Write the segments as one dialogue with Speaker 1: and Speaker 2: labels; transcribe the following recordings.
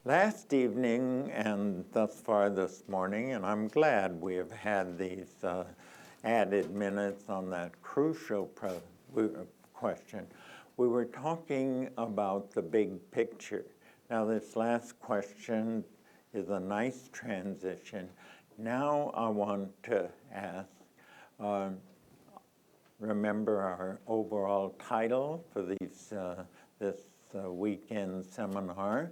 Speaker 1: Last evening and thus far this morning, and I'm glad we have had these added minutes on that crucial question, we were talking about the big picture. Now this last question is a nice transition. Now I want to ask, remember our overall title for this weekend seminar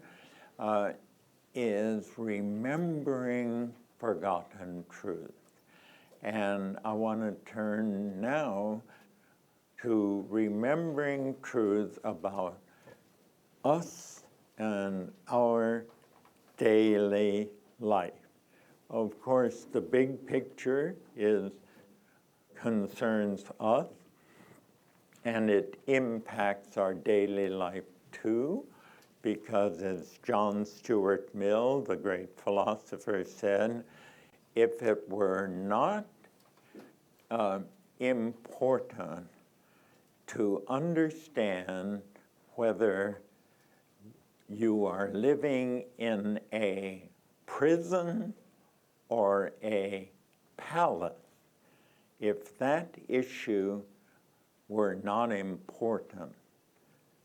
Speaker 1: is Remembering Forgotten Truth. And I want to turn now to remembering truths about us and our daily life. Of course, the big picture concerns us, and it impacts our daily life too, because as John Stuart Mill, the great philosopher, said, if it were not important to understand whether you are living in a prison or a palace, if that issue were not important,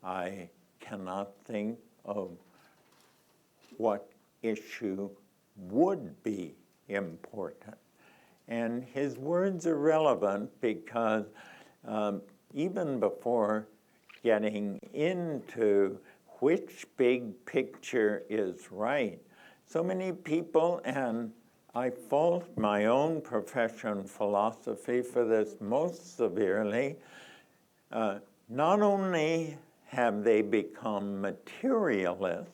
Speaker 1: I cannot think of what issue would be important. And his words are relevant because even before getting into which big picture is right, so many people, and I fault my own profession, philosophy, for this most severely, not only have they become materialists,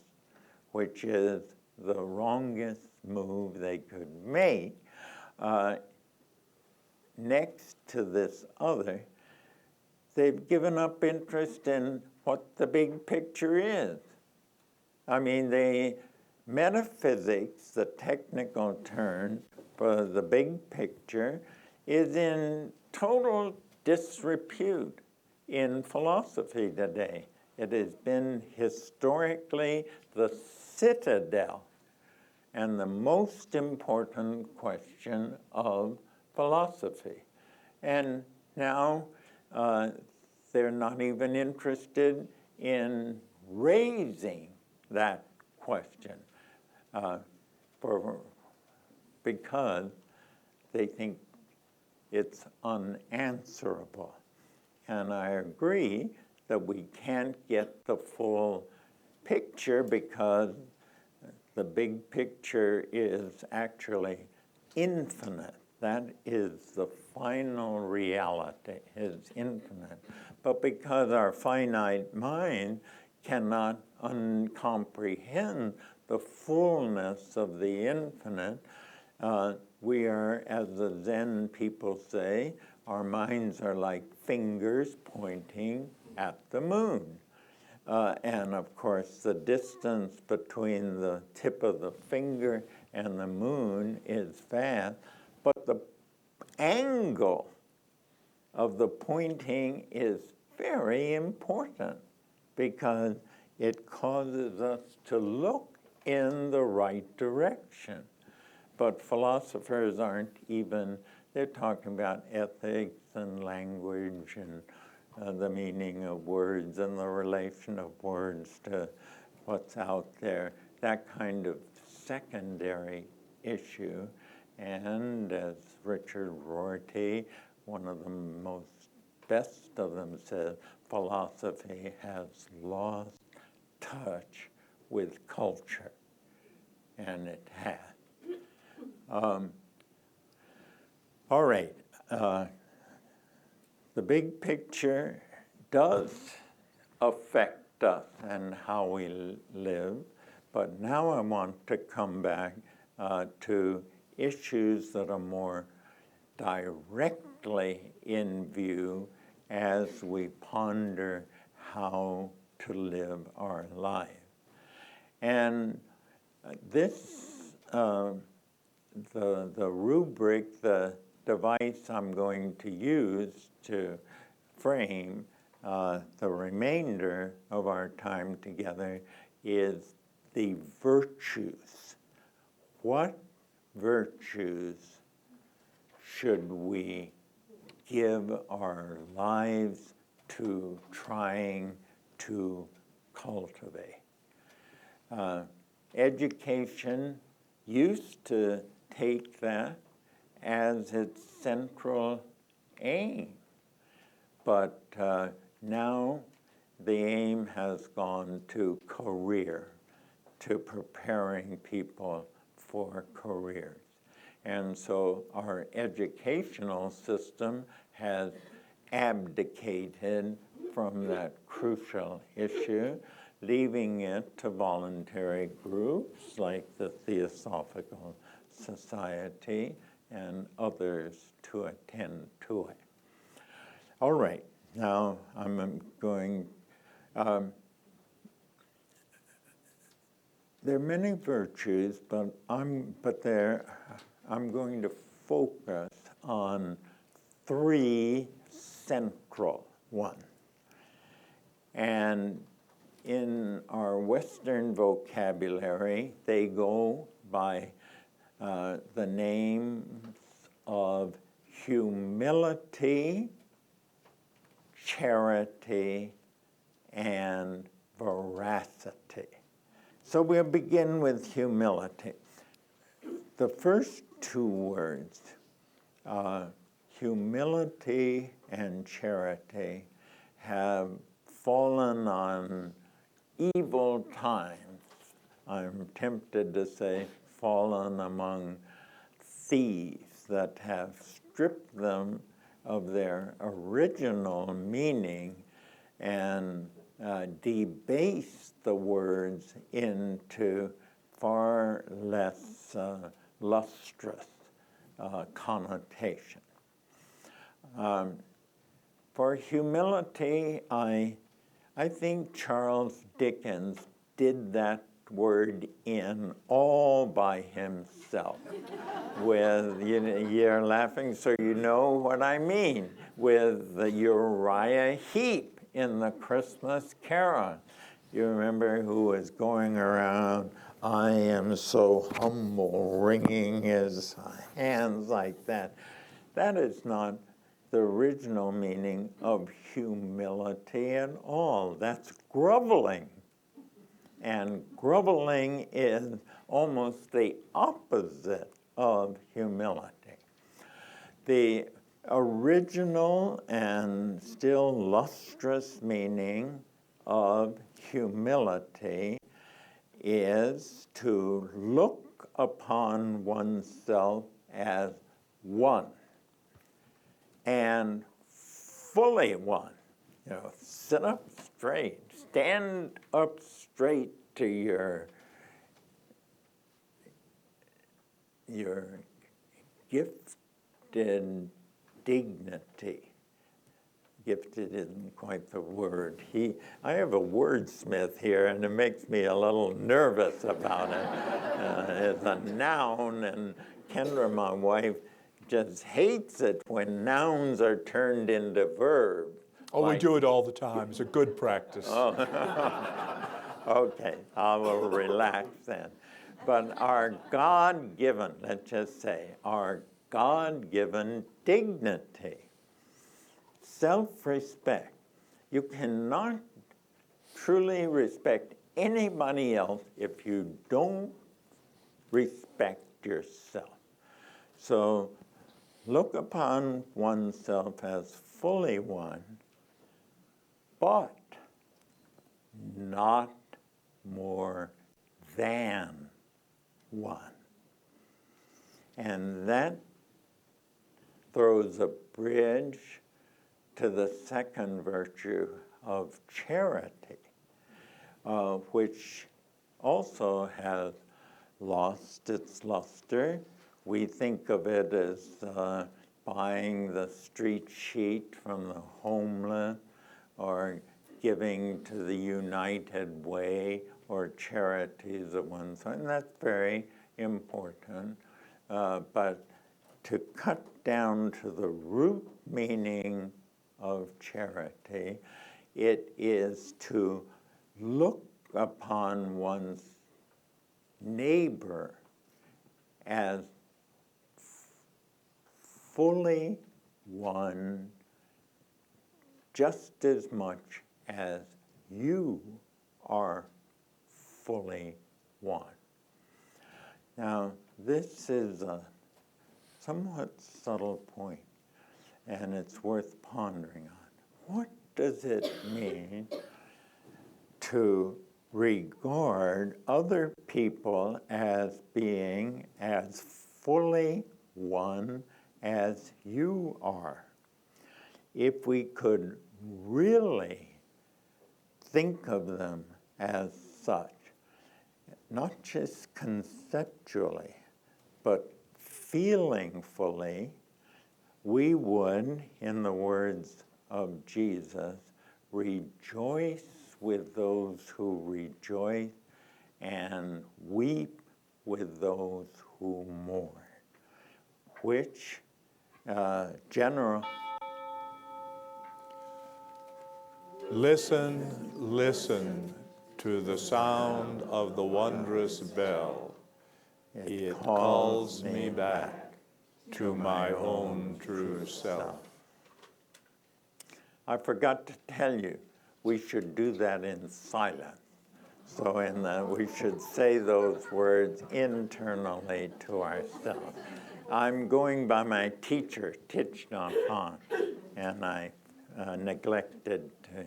Speaker 1: which is the wrongest move they could make, next to this other, they've given up interest in what the big picture is. I mean, the metaphysics, the technical term for the big picture, is in total disrepute in philosophy today. It has been historically the citadel and the most important question of philosophy. And now they're not even interested in raising that question because they think it's unanswerable. And I agree that we can't get the full picture because the big picture is actually infinite. That is the final reality, is infinite. But because our finite mind cannot comprehend the fullness of the infinite, we are, as the Zen people say, our minds are like fingers pointing at the moon. And of course, the distance between the tip of the finger and the moon is vast, but the angle of the pointing is very important because it causes us to look in the right direction. But philosophers aren't even, they're talking about ethics and language and the meaning of words and the relation of words to what's out there, that kind of secondary issue. And as Richard Rorty, one of the best of them, says, philosophy has lost touch with culture, and it has. All right. The big picture does affect us and how we live, but now I want to come back to issues that are more directly in view as we ponder how to live our life. And this, the rubric, the device I'm going to use to frame the remainder of our time together is the virtues. What virtues should we give our lives to trying to cultivate? Education used to take that as its central aim, but now the aim has gone to career, to preparing people for careers. And so our educational system has abdicated from that crucial issue, leaving it to voluntary groups like the Theosophical Society and others to attend to it. All right, now I'm going, there are many virtues, but I'm going to focus on three central ones. And in our Western vocabulary, they go by the names of humility, charity, and veracity. So we'll begin with humility. The first two words, humility and charity, have fallen on evil times. I'm tempted to say fallen among thieves that have stripped them of their original meaning and debased the words into far less lustrous connotation. For humility, I think Charles Dickens did that word in all by himself. With, you're laughing so you know what I mean, with the Uriah Heep in the Christmas Carol. You remember who was going around, I am so humble, wringing his hands like that. That is not the original meaning of humility at all. That's groveling. And groveling is almost the opposite of humility. The original and still lustrous meaning of humility is to look upon oneself as one and fully one. You know, sit up straight, stand up straight to your gifted dignity. Gifted isn't quite the word. I have a wordsmith here, and it makes me a little nervous about it. It's a noun, and Kendra, my wife, just hates it when nouns are turned into verbs.
Speaker 2: Oh, we do it all the time. It's a good practice.
Speaker 1: Oh. Okay, I will relax then. But our God-given, let's just say, our God-given dignity, self-respect. You cannot truly respect anybody else if you don't respect yourself. So look upon oneself as fully one, but not more than one. And that throws a bridge to the second virtue of charity, which also has lost its luster. We think of it as buying the street sheet from the homeless, or giving to the United Way, or charities of one sort, and that's very important. But to cut down to the root meaning of charity, it is to look upon one's neighbor as fully one just as much as you are fully one. Now, this is a somewhat subtle point, and it's worth pondering on. What does it mean to regard other people as being as fully one as you are? If we could really think of them as such, not just conceptually, but feelingfully, we would, in the words of Jesus, rejoice with those who rejoice and weep with those who mourn, which general.
Speaker 2: Listen, listen to the sound of the wondrous bell. It calls me back to my own true self.
Speaker 1: I forgot to tell you, we should do that in silence. So we should say those words internally to ourselves. I'm going by my teacher, Thich Nhat Hanh, and I neglected to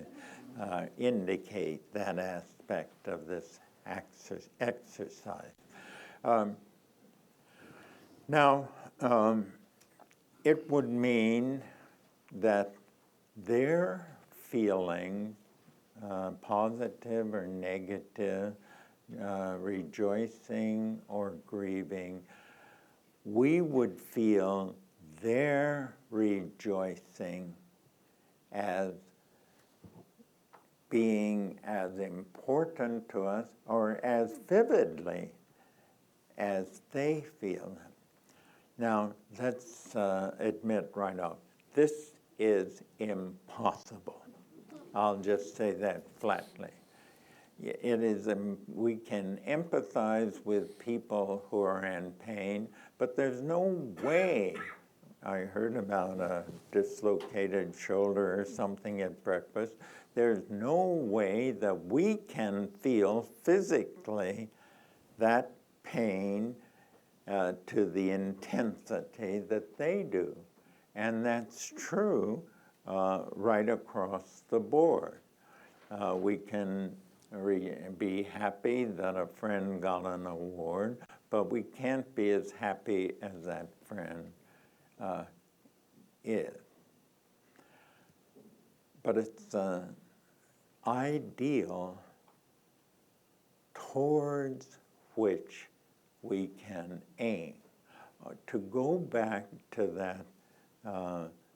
Speaker 1: indicate that aspect of this exercise. Now, it would mean that their feelings, positive or negative, rejoicing or grieving, we would feel their rejoicing as being as important to us or as vividly as they feel it. Now, let's admit right off, this is impossible. I'll just say that flatly. It is, we can empathize with people who are in pain, but there's no way. I heard about a dislocated shoulder or something at breakfast. There's no way that we can feel physically that pain to the intensity that they do. And that's true right across the board. We can be happy that a friend got an award, but we can't be as happy as that friend is. But it's an ideal towards which we can aim. To go back to that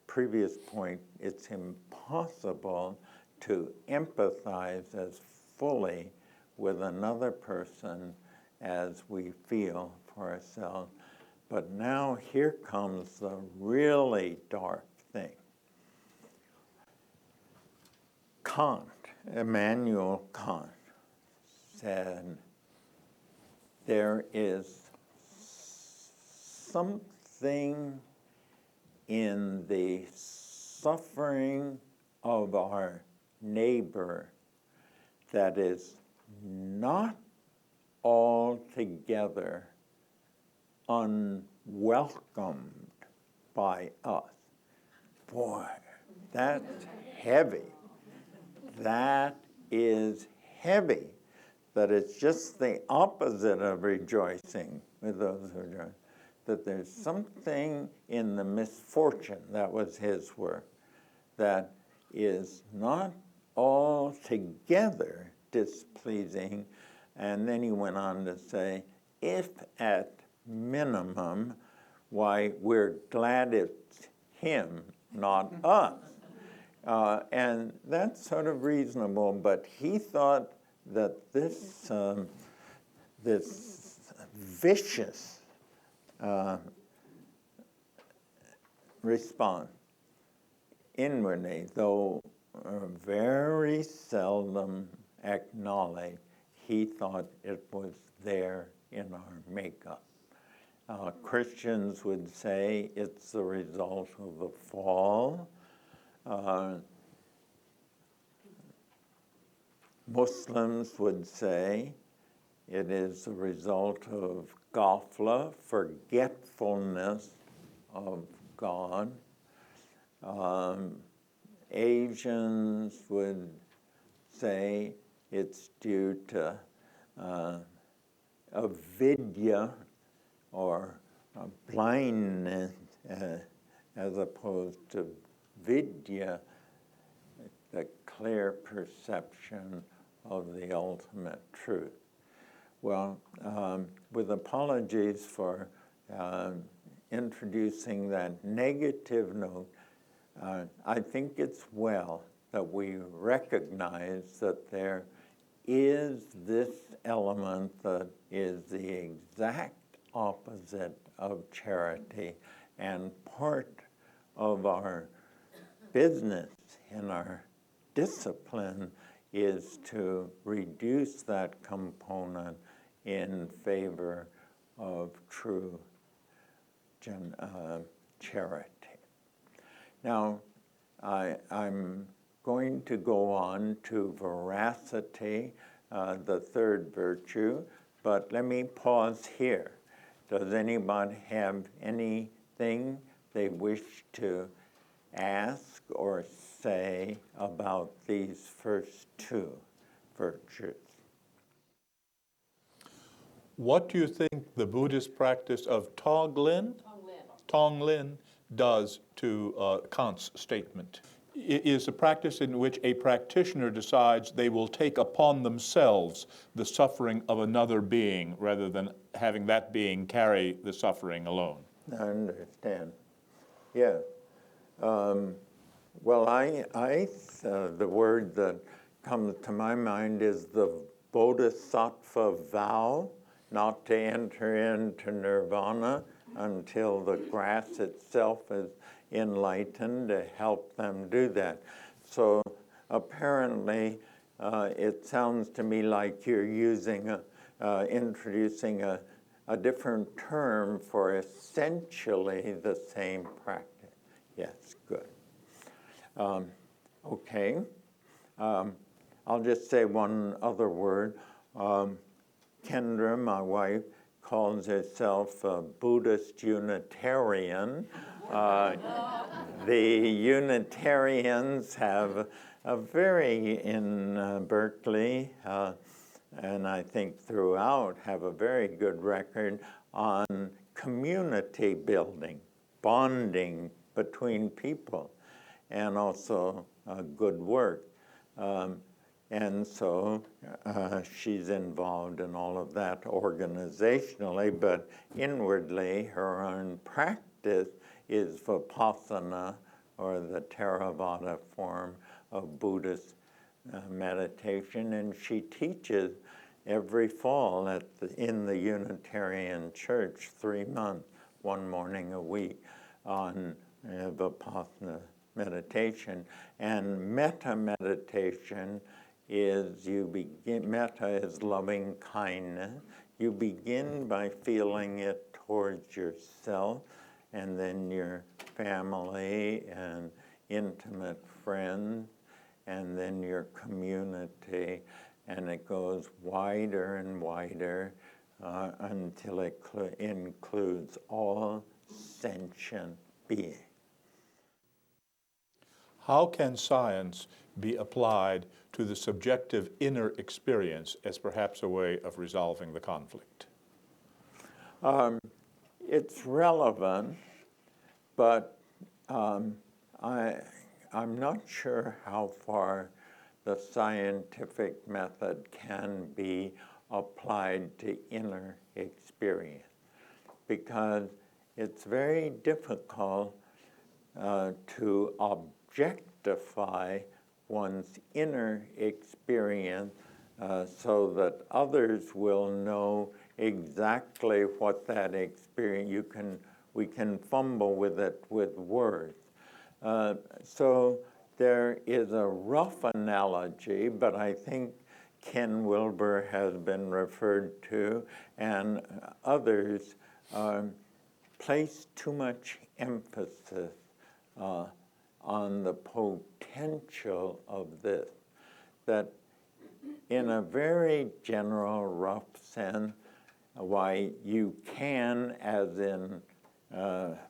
Speaker 1: previous point, it's impossible to empathize as fully with another person as we feel for ourselves. But now here comes the really dark thing. Kant, Immanuel Kant, said there is something in the suffering of our neighbor that is not altogether unwelcomed by us. Boy, that's heavy. That is heavy. That it's just the opposite of rejoicing with those who rejoice. That there's something in the misfortune, that was his word, that is not altogether displeasing. And then he went on to say, if at minimum, why, we're glad it's him, not us. And that's sort of reasonable, but he thought that this vicious response inwardly, though very seldom acknowledged, he thought it was there in our makeup. Christians would say it's the result of the fall. Muslims would say it is the result of ghafla, forgetfulness of God. Asians would say it's due to avidya, or blindness, as opposed to vidya, the clear perception of the ultimate truth. Well, with apologies for introducing that negative note, I think it's well that we recognize that there is this element that is the exact opposite of charity, and part of our business and our discipline is to reduce that component in favor of true charity. Now, I'm going to go on to veracity, the third virtue, but let me pause here. Does anybody have anything they wish to ask or say about these first two virtues?
Speaker 2: What do you think the Buddhist practice of Tonglen does to Kant's statement? It is a practice in which a practitioner decides they will take upon themselves the suffering of another being rather than having that being carry the suffering alone.
Speaker 1: I understand. Yeah. Well, the word that comes to my mind is the bodhisattva vow not to enter into nirvana until the grass itself is enlightened, to help them do that. So apparently, it sounds to me like you're introducing a different term for essentially the same practice. Yes, good. Okay. I'll just say one other word. Kendra, my wife, calls herself a Buddhist Unitarian. The Unitarians have in Berkeley, and I think throughout, have a very good record on community building, bonding between people, and also good work. And so she's involved in all of that organizationally, but inwardly her own practice is Vipassana, or the Theravada form of Buddhist meditation, and she teaches every fall in the Unitarian Church 3 months, 1 morning a week, on Vipassana meditation. And metta meditation is metta is loving kindness. You begin by feeling it towards yourself, and then your family and intimate friends, and then your community, and it goes wider and wider until it includes all sentient beings.
Speaker 2: How can science be applied to the subjective inner experience as perhaps a way of resolving the conflict?
Speaker 1: It's relevant, but I'm not sure how far the scientific method can be applied to inner experience, because it's very difficult to objectify one's inner experience so that others will know exactly what that experience. We can fumble with it with words. So there is a rough analogy, but I think Ken Wilber has been referred to, and others, place too much emphasis on the potential of this, that in a very general, rough sense, why you can, as in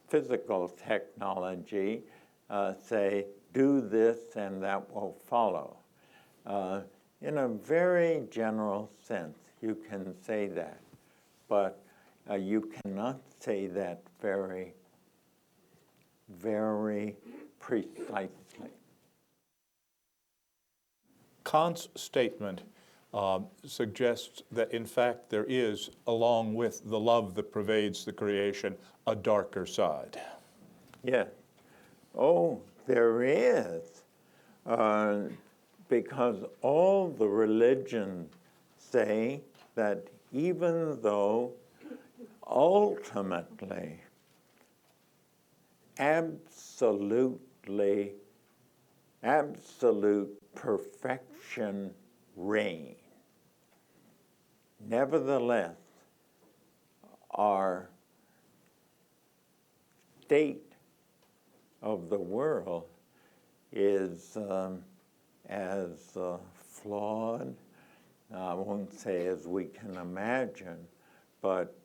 Speaker 1: physical technology, say, do this and that will follow. In a very general sense, you can say that, but you cannot say that very, very precisely.
Speaker 2: Kant's statement suggests that, in fact, there is, along with the love that pervades the creation, a darker side.
Speaker 1: Yes. Oh, there is. Because all the religions say that even though ultimately, absolute perfection reigns, nevertheless, our state of the world is as flawed, I won't say as we can imagine, but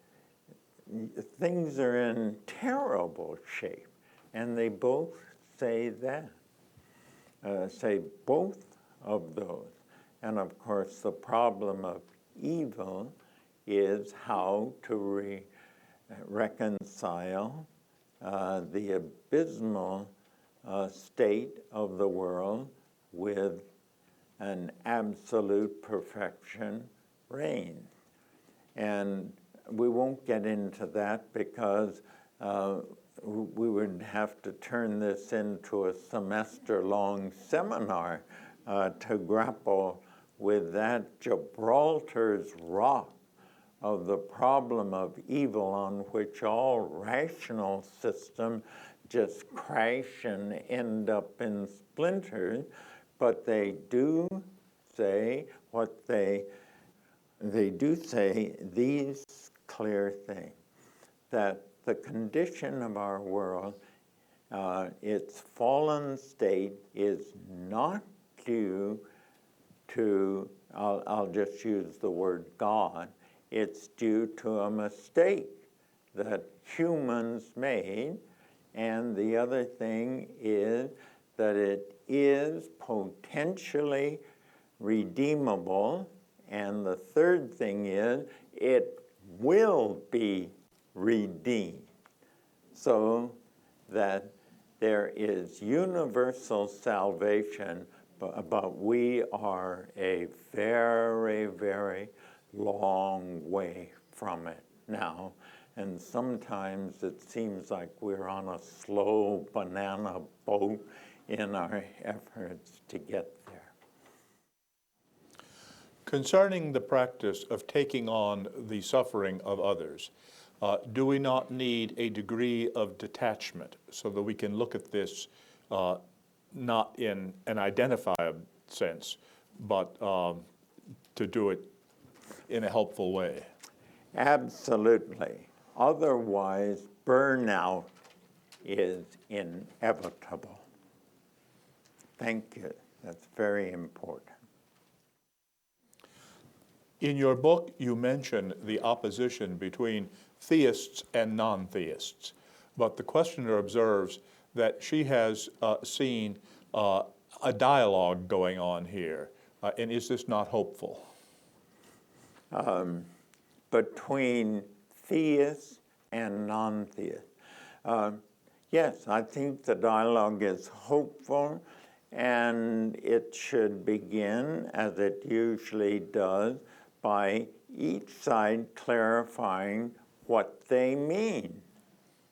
Speaker 1: things are in terrible shape. And they both say that, say both of those. And of course, the problem of evil is how to reconcile the abysmal state of the world with an absolute perfection reign. And we won't get into that because we would have to turn this into a semester-long seminar to grapple with that Gibraltar's rock of the problem of evil, on which all rational systems just crash and end up in splinters. But they do say what they do say, these clear things, that the condition of our world, its fallen state, is not due to, I'll just use the word God, it's due to a mistake that humans made. And the other thing is that it is potentially redeemable. And the third thing is it will be redeemed, so that there is universal salvation, but we are a very, very long way from it now. And sometimes it seems like we're on a slow banana boat in our efforts to get there.
Speaker 2: Concerning the practice of taking on the suffering of others, do we not need a degree of detachment so that we can look at this not in an identifiable sense, but to do it in a helpful way?
Speaker 1: Absolutely. Otherwise, burnout is inevitable. Thank you. That's very important.
Speaker 2: In your book, you mention the opposition between theists and non-theists, but the questioner observes that she has seen a dialogue going on here, and is this not hopeful?
Speaker 1: Between theists and non-theists. Yes, I think the dialogue is hopeful, and it should begin, as it usually does, by each side clarifying what they mean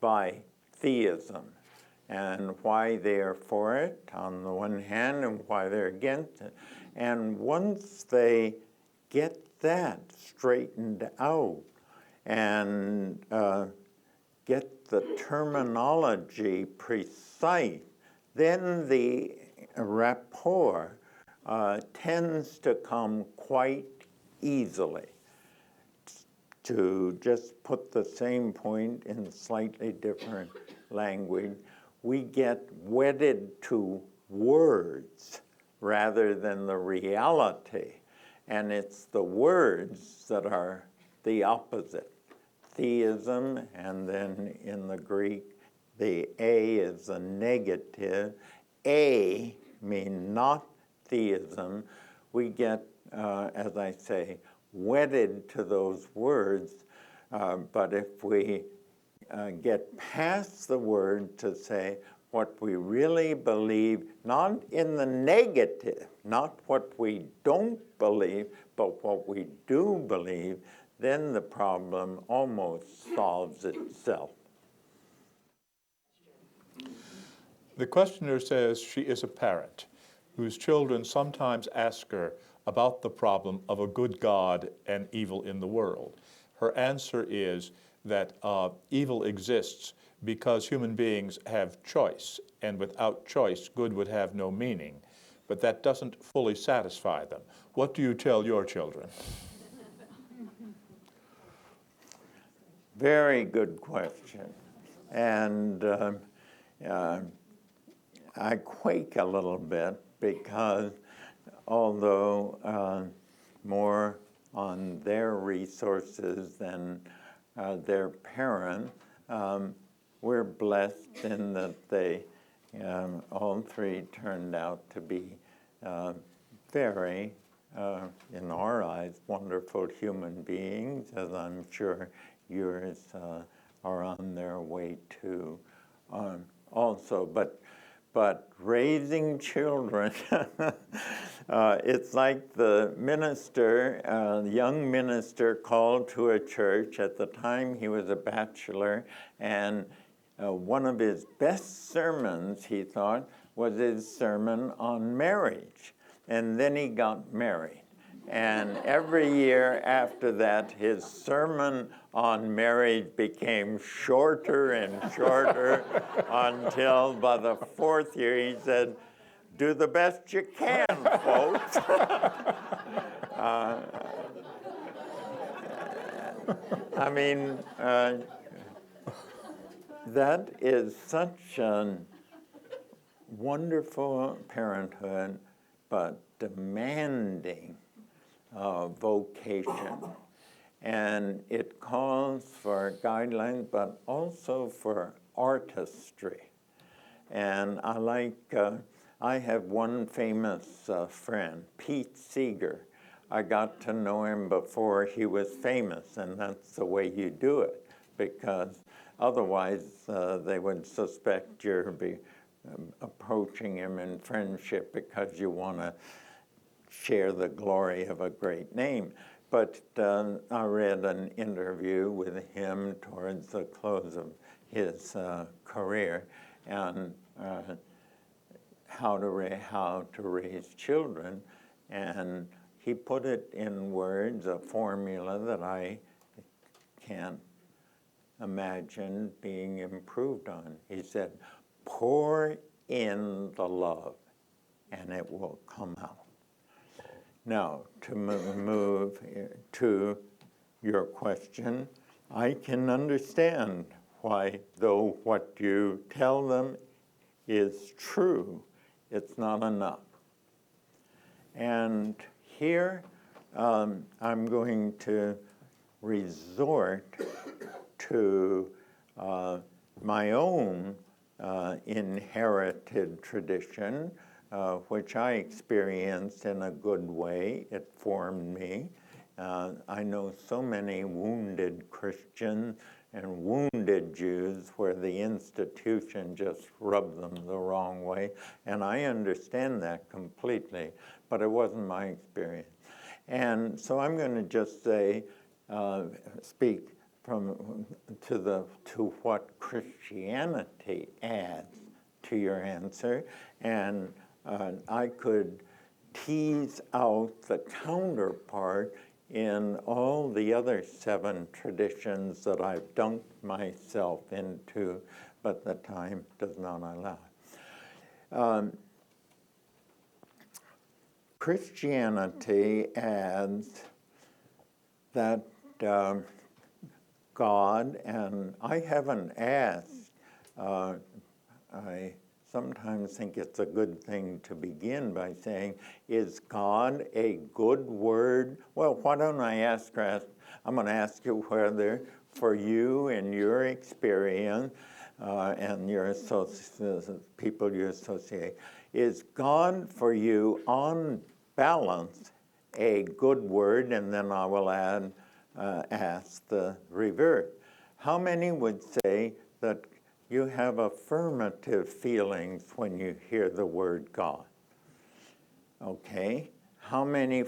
Speaker 1: by theism and why they are for it on the one hand and why they're against it. And once they get that straightened out and get the terminology precise, then the rapport tends to come quite easily. To just put the same point in slightly different language, we get wedded to words rather than the reality. And it's the words that are the opposite. Theism, and then in the Greek, the A is a negative. A mean not theism. We get, as I say, wedded to those words, but if we get past the word to say what we really believe, not in the negative, not what we don't believe, but what we do believe, then the problem almost solves itself.
Speaker 2: The questioner says she is a parent whose children sometimes ask her about the problem of a good God and evil in the world. Her answer is that evil exists because human beings have choice, and without choice, good would have no meaning. But that doesn't fully satisfy them. What do you tell your children?
Speaker 1: Very good question. And I quake a little bit because although more on their resources than their parents, we're blessed in that they all three turned out to be very, in our eyes, wonderful human beings, as I'm sure yours are on their way to also. But raising children, it's like the minister, young minister called to a church. At the time he was a bachelor, and one of his best sermons, he thought, was his sermon on marriage. And then he got married. And every year after that, his sermon on marriage became shorter and shorter until by the fourth year he said, "Do the best you can, folks." I mean, that is such a wonderful parenthood, but demanding vocation. And it calls for guidelines, but also for artistry. And I have one famous friend, Pete Seeger. I got to know him before he was famous, and that's the way you do it, because otherwise they would suspect you're approaching him in friendship because you want to share the glory of a great name. But I read an interview with him towards the close of his career, and how to raise children, and he put it in words, a formula that I can't imagine being improved on. He said, "Pour in the love, and it will come out." Now, to move to your question, I can understand why, though what you tell them is true, it's not enough. And here, I'm going to resort to my own inherited tradition, which I experienced in a good way. It formed me. I know so many wounded Christians and wounded Jews where the institution just rubbed them the wrong way, and I understand that completely, but it wasn't my experience. And so I'm going to just say, speak to what Christianity adds to your answer, and I could tease out the counterpart in all the other 7 traditions that I've dunked myself into, but the time does not allow. Christianity adds that God, and I haven't asked, I sometimes think it's a good thing to begin by saying, is God a good word? Well, why don't I ask, I'm going to ask you whether for you in your experience and your people you associate, is God for you on balance a good word? And then I will ask the reverse. How many would say that you have affirmative feelings when you hear the word God? Okay. How many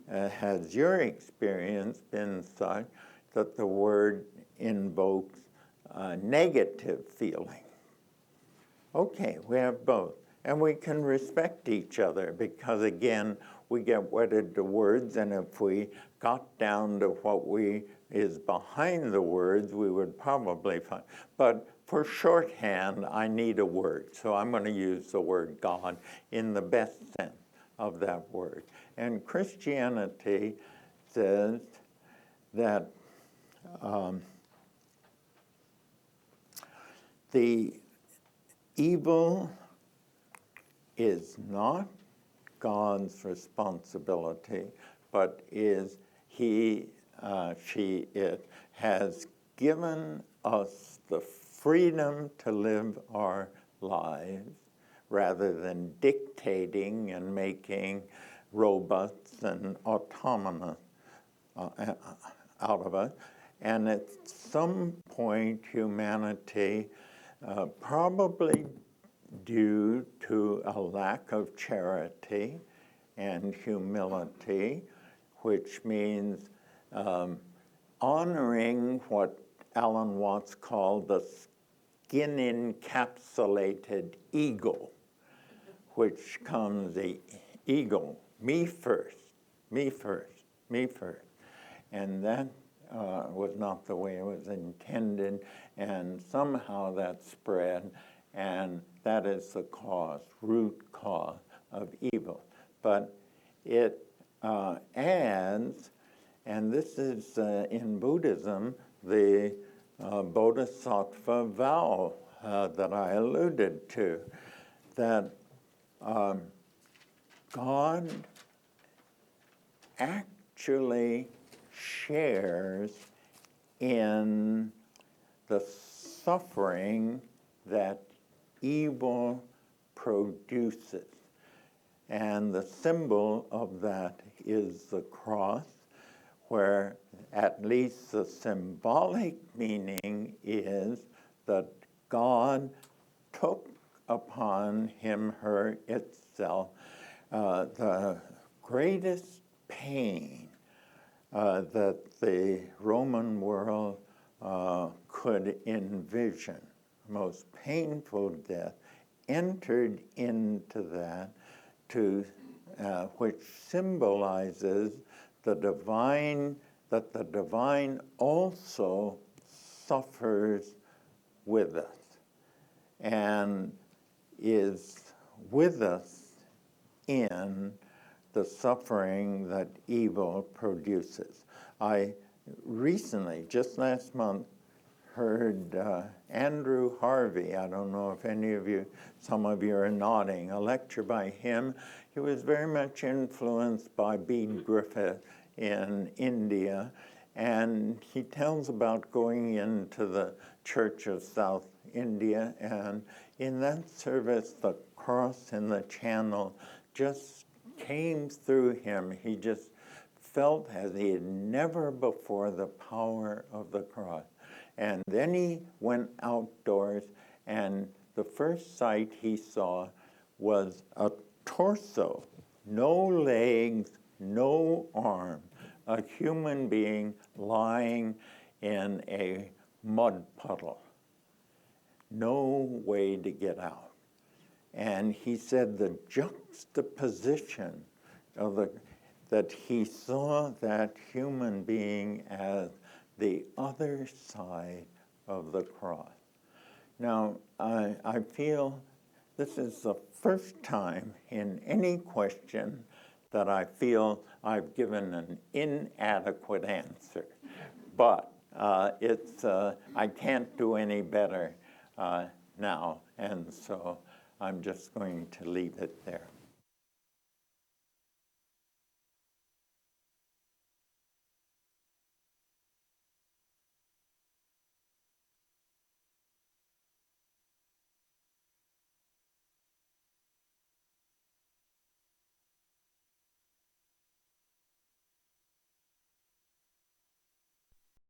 Speaker 1: has your experience been such that the word invokes negative feeling? Okay, we have both. And we can respect each other because, again, we get wedded to words, and if we got down to what is behind the words, we would probably find. But for shorthand, I need a word. So I'm going to use the word God in the best sense of that word. And Christianity says that the evil is not God's responsibility, but is it has given us the freedom to live our lives rather than dictating and making robots and autonomous out of us. And at some point, humanity, probably due to a lack of charity and humility, which means honoring what Alan Watts called the skin-encapsulated ego, which comes the ego, me first, me first, me first. And that was not the way it was intended, and somehow that spread, and that is the root cause of evil. But it adds, and this is in Buddhism, the bodhisattva vow that I alluded to, that God actually shares in the suffering that evil produces. And the symbol of that is the cross, where at least the symbolic meaning is that God took upon him, her, itself, the greatest pain that the Roman world could envision, most painful death, entered into that, which symbolizes the divine, that the divine also suffers with us and is with us in the suffering that evil produces. I recently, just last month, heard Andrew Harvey, I don't know if any of you, some of you are nodding, a lecture by him. He was very much influenced by Bede Griffith in India, and he tells about going into the Church of South India, and in that service, the cross in the channel just came through him. He just felt as he had never before the power of the cross. And then he went outdoors, and the first sight he saw was a torso, no legs, no arm, a human being lying in a mud puddle. No way to get out. And he said the juxtaposition of that he saw that human being as the other side of the cross. Now, I feel This is the first time in any question that I feel I've given an inadequate answer. But I can't do any better now, and so I'm just going to leave it there.